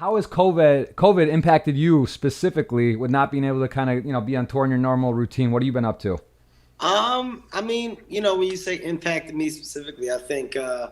How has COVID impacted you specifically with not being able to kind of, be on tour in your normal routine? What have you been up to? I mean, when you say impacted me specifically, I think I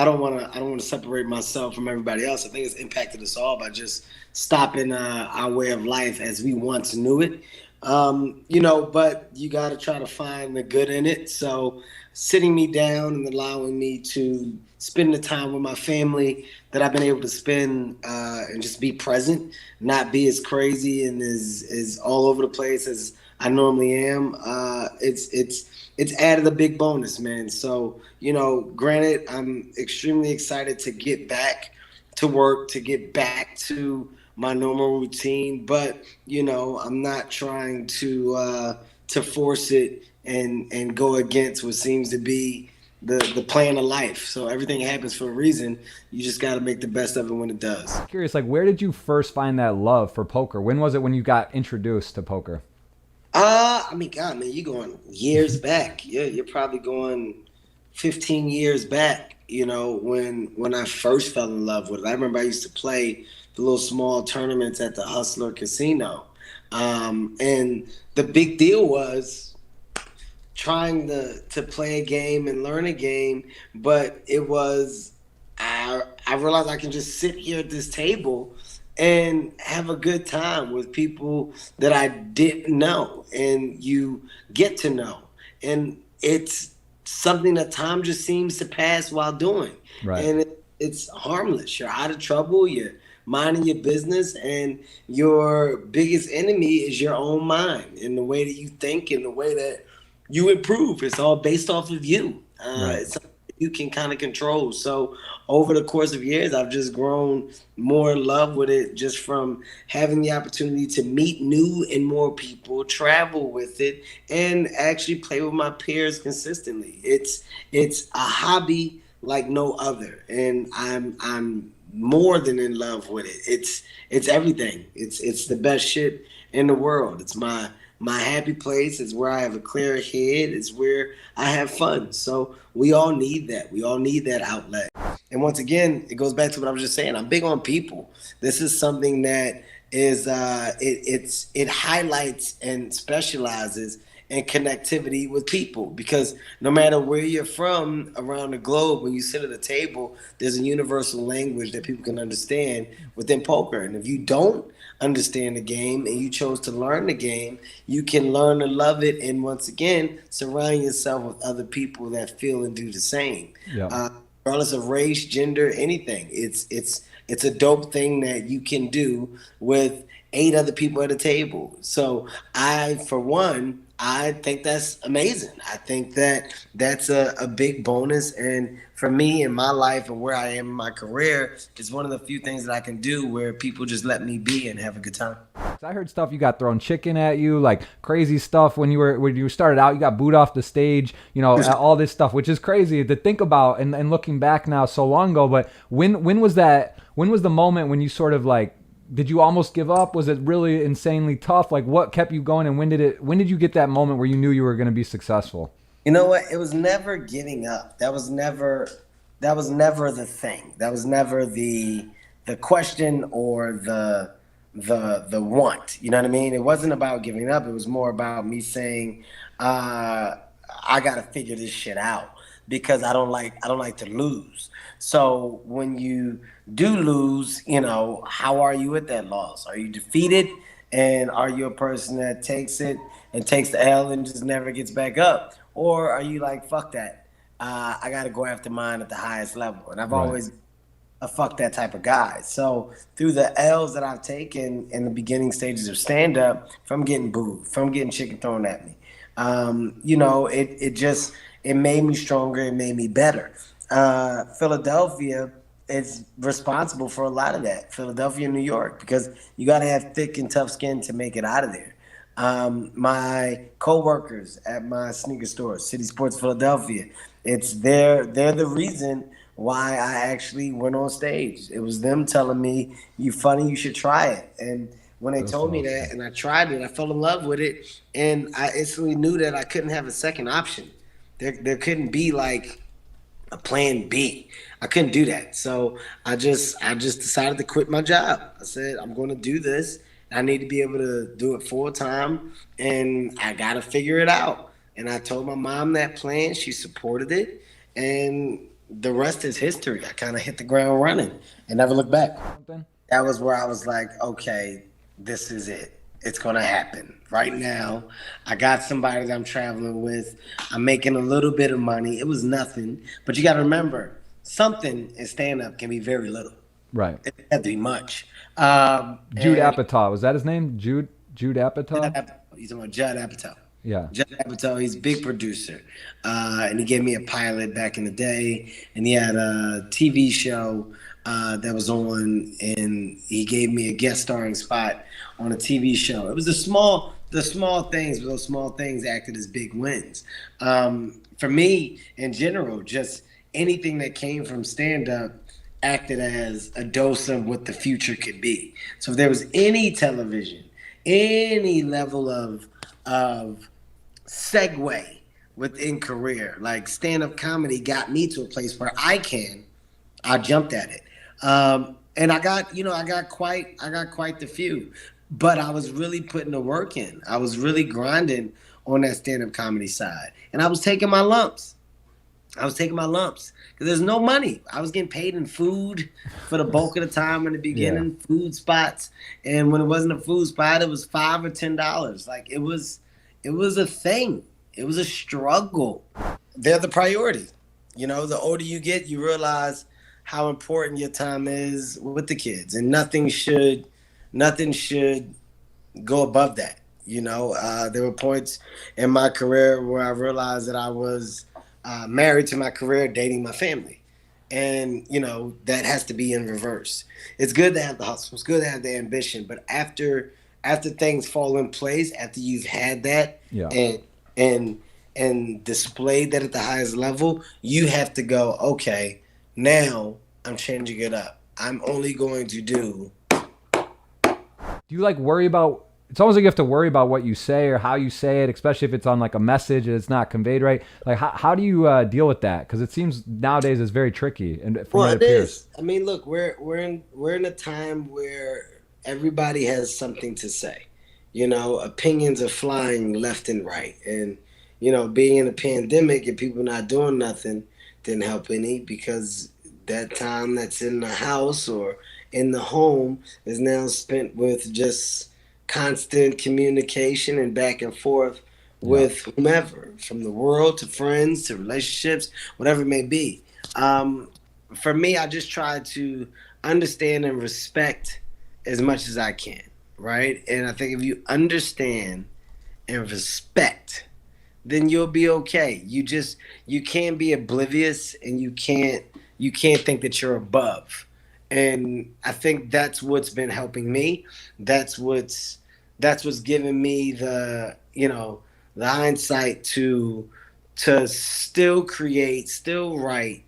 don't want to separate myself from everybody else. I think it's impacted us all by just stopping our way of life as we once knew it. But you got to try to find the good in it. So sitting me down and allowing me to spend the time with my family that I've been able to spend and just be present, not be as crazy and as all over the place as I normally am. It's added a big bonus, man. So granted, I'm extremely excited to get back to work, to get back to my normal routine, but I'm not trying to force it and go against what seems to be the plan of life. So everything happens for a reason. You just got to make the best of it when it does. Curious, like, where did you first find that love for poker? When was it when you got introduced to poker? I mean, God, man, you going years back. Yeah, you're probably going 15 years back. When I first fell in love with it. I remember I used to play the little small tournaments at the Hustler Casino, and the big deal was trying to play a game and learn a game, but it was I realized I can just sit here at this table and have a good time with people that I didn't know and you get to know. And it's something that time just seems to pass while doing. Right. And it's harmless. You're out of trouble, you're minding your business, and your biggest enemy is your own mind and the way that you think and the way that you improve. It's all based off of you. Right. It's something you can kind of control. So over the course of years, I've just grown more in love with it just from having the opportunity to meet new and more people, travel with it, and actually play with my peers consistently. It's a hobby like no other, and I'm more than in love with it. It's everything. It's the best shit in the world. It's my happy place. It's where I have a clear head. It's where I have fun. So we all need that. We all need that outlet. And once again, it goes back to what I was just saying. I'm big on people. This is something that is it highlights and specializes in connectivity with people, because no matter where you're from around the globe, when you sit at a table, there's a universal language that people can understand within poker. And if you don't understand the game and you chose to learn the game, you can learn to love it. And once again, surround yourself with other people that feel and do the same. Yeah. Regardless of race, gender, anything. It's a dope thing that you can do with 8 other people at a table. So for one, I think that's amazing. I think that that's a big bonus. And for me in my life and where I am in my career, it's one of the few things that I can do where people just let me be and have a good time. I heard stuff you got thrown chicken at you, like crazy stuff when you started out. You got booed off the stage, all this stuff, which is crazy to think about and looking back now so long ago. But when was that? When was the moment when you sort of like? Did you almost give up? Was it really insanely tough? Like, what kept you going, and when did you get that moment where you knew you were going to be successful? You know what? It was never giving up. That was never the thing. That was never the question or the want. You know what I mean? It wasn't about giving up. It was more about me saying, I gotta figure this shit out because I don't like to lose. So when you do lose, how are you with that loss? Are you defeated? And are you a person that takes it and takes the L and just never gets back up? Or are you like, fuck that? I got to go after mine at the highest level. And I've Right. always a fuck that type of guy. So through the L's that I've taken in the beginning stages of stand up, if I'm getting booed, if I'm getting chicken thrown at me, it made me stronger. It made me better. Philadelphia is responsible for a lot of that. Philadelphia, New York, because you got to have thick and tough skin to make it out of there. My coworkers at my sneaker store, City Sports Philadelphia, they're the reason why I actually went on stage. It was them telling me, "You funny, you should try it." And when they That's told me awesome. that and I tried it, I fell in love with it, and I instantly knew that I couldn't have a second option. There couldn't be like a plan B. I couldn't do that. So I just decided to quit my job. I said, I'm gonna do this. I need to be able to do it full time and I gotta figure it out. And I told my mom that plan. She supported it. And the rest is history. I kind of hit the ground running and never looked back. Something. That was where I was like, okay, this is it. It's gonna happen. Right now, I got somebody that I'm traveling with. I'm making a little bit of money. It was nothing, but you got to remember, something in stand up can be very little. Right. It doesn't have to be much. Jude And Apatow, was that his name? Jude Apatow. He's talking about Judd Apatow. Yeah. Judd Apatow, he's a big producer, and he gave me a pilot back in the day, and he had a TV show that was on, and he gave me a guest starring spot on a TV show. It was the small things, but those small things acted as big wins. For me, in general, just anything that came from stand up acted as a dose of what the future could be. So if there was any television, any level of segue within career, like stand-up comedy got me to a place where I jumped at it. And I got quite the few, but I was really putting the work in. I was really grinding on that stand-up comedy side, and I was taking my lumps. Because there's no money. I was getting paid in food for the bulk of the time in the Yeah. beginning, food spots, and when it wasn't a food spot, it was $5 or $10. Like it was a thing. It was a struggle. They're the priority. The older you get, you realize how important your time is with the kids, and nothing should go above that. There were points in my career where I realized that I was married to my career, dating my family. And, that has to be in reverse. It's good to have the hustle. It's good to have the ambition. But after things fall in place, after you've had that Yeah. and and displayed that at the highest level, you have to go, okay, now I'm changing it up. I'm only going to do. Do you like worry about? It's almost like you have to worry about what you say or how you say it, especially if it's on like a message and it's not conveyed right. Like, how do you deal with that? Because it seems nowadays it's very tricky, and from Well, what it it appears. is. I mean, look, we're in a time where everybody has something to say. Opinions are flying left and right, and being in a pandemic and people not doing nothing didn't help any because that time that's in the house or in the home is now spent with just constant communication and back and forth Yeah. with whomever, from the world to friends to relationships, whatever it may be. Um, for me, I just try to understand and respect as much as I can, right? And I think if you understand and respect, then you'll be okay. You can't be oblivious and you can't think that you're above. And I think that's what's been helping me. That's what's that's what's given me the hindsight to still create, still write,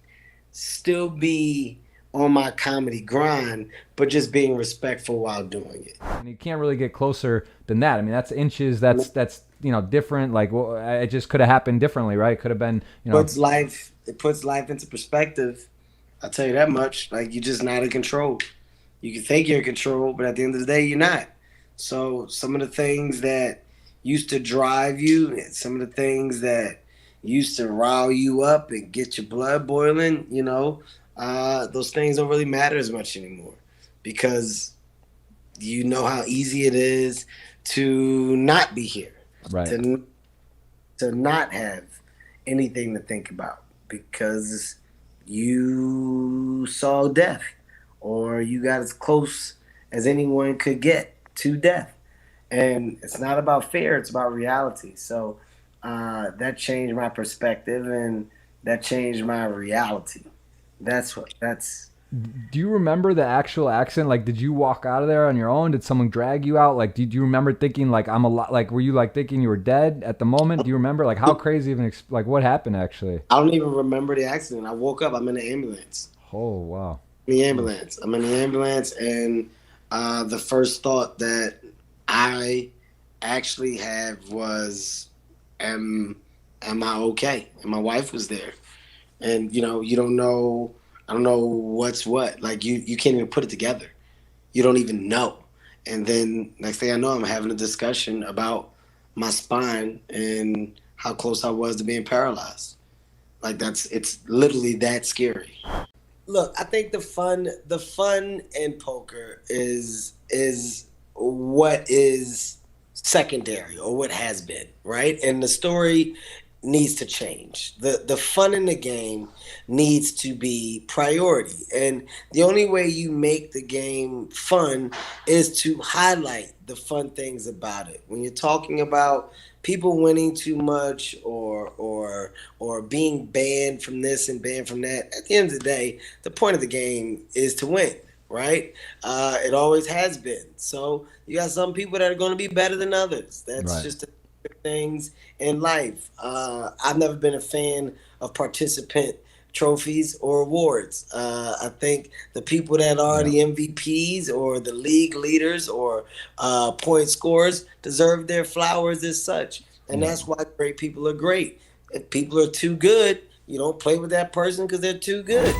still be on my comedy grind, but just being respectful while doing it. And you can't really get closer than that. I mean, that's inches. That's different. Like, well, it just could have happened differently, right? It could have been, Puts life into perspective. I'll tell you that much. Like, you're just not in control. You can think you're in control, but at the end of the day, you're not. So some of the things that used to drive you, and some of the things that used to rile you up and get your blood boiling, those things don't really matter as much anymore because you know how easy it is to not be here, right. to not have anything to think about because you saw death or you got as close as anyone could get to death. And it's not about fear, it's about reality. So that changed my perspective and that changed my reality. That's Do you remember the actual accident? Like, did you walk out of there on your own? Did someone drag you out? Like, did you remember thinking like I'm a lot? Like, were you like thinking you were dead at the moment? Do you remember like how crazy of like what happened actually? I don't even remember the accident. I woke up, I'm in the ambulance. Oh wow. I'm in the ambulance, and the first thought that I actually had was, "Am I okay?" And my wife was there, and you don't know. I don't know what's what. Like you can't even put it together. You don't even know. And then next thing I know, I'm having a discussion about my spine and how close I was to being paralyzed. Like it's literally that scary. Look, I think the fun in poker is what is secondary or what has been, right? And the story needs to change. The fun in the game needs to be priority. And the only way you make the game fun is to highlight the fun things about it. When you're talking about people winning too much or being banned from this and banned from that, at the end of the day, the point of the game is to win, right? It always has been. So you got some people that are going to be better than others. That's Right. just the things in life. I've never been a fan of participant trophies or awards. I think the people that are Yeah. the MVPs or the league leaders or point scorers deserve their flowers as such. And Yeah. that's why great people are great. If people are too good, you don't play with that person because they're too good.